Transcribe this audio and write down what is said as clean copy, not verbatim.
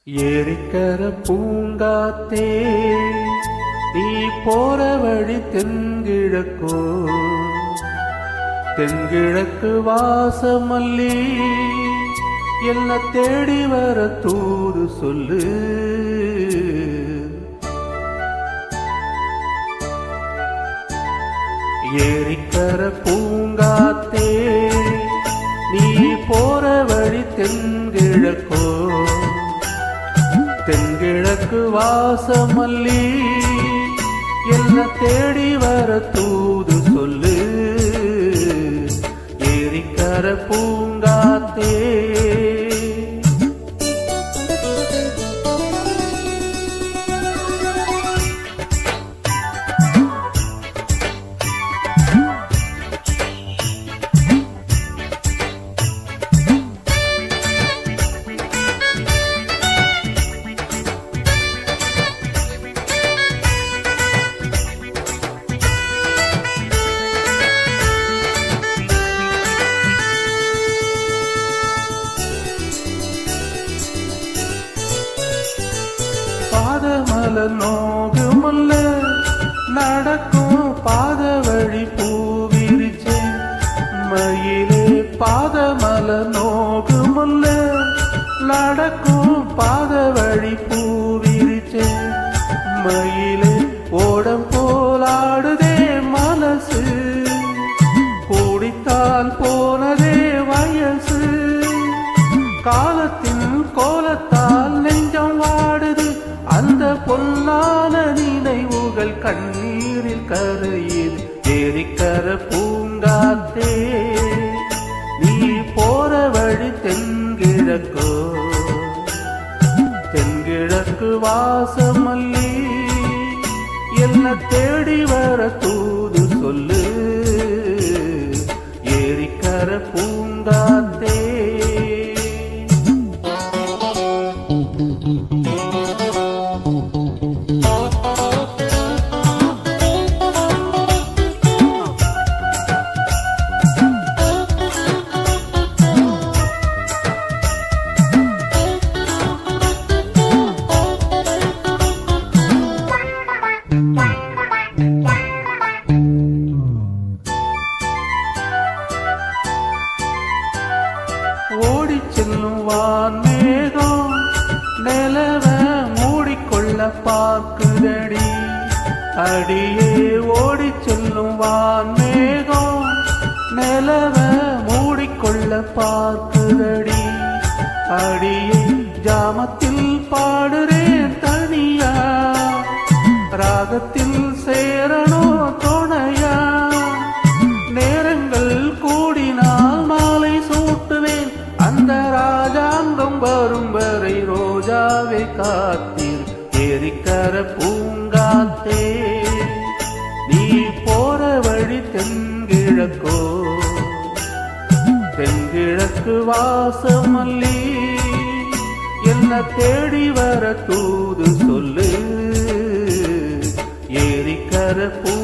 ஏரிக்கர பூங்காத்தே நீ போற வழி தென்கிழக்கோ, தென்கிழக்கு வாசமல்லி என்ன தேடி வர தூது சொல்லு. ஏரிக்கர பூங்காத்தே நீ போற வழி தென்கிழக்கோ, தென்கிழக்கு வாசமல்லி என்ன தேடி வர தூது சொல்லு. ஏரிக்கர பூங்காத்தே பாதமல நோகுமல்ல நடக்கும் பாத வழி பூவிரிச்சே மயிலே. பாதமல நோகுமல்ல நடக்கும் பாத வழி பூவிரிச்சே மயிலே. ஓடம் போலாடுதே மனசு, கூடித்தால் போனதே வயசு. காலத்தின் கோலத்தால் நெஞ்சம் வாடுது, அந்த பொன்னான நினைவுகள் கண்ணீரில் கரையுது. ஏரிக்கர பூங்காத்தே நீ போற வழி தென்கிழக்கோ, தென்கிழக்கு வாசமல்லி என்ன தேடி வர தூது சொல்லு. ஏரிக்கர பூங்காத்தே ஓடி செல்லும் வான்மேகம் நிலவ மூடிக்கொள்ள பார்க்குதடி. அடியே ஓடி செல்லும் வான்மேகம் நிலவ மூடிக்கொள்ள பார்க்குதடி. அடியே ஜாமத்தில் பாடுறேன் தனியா, ராகத்தில் சேரணோ துணையா. நேரங்கள் கூடினால் மாலை சூட்டுவேன், அந்த ராஜாங்கம் வரும் வரை ரோஜாவை காத்தீர். ஏரிக்கர பூங்காத்தே நீ போற வழி தென்கிழக்கோ, தென்கிழக்கு வாசமல்லி என்ன தேடி வர தூது சொல்லு. ஏரிக்கர பூ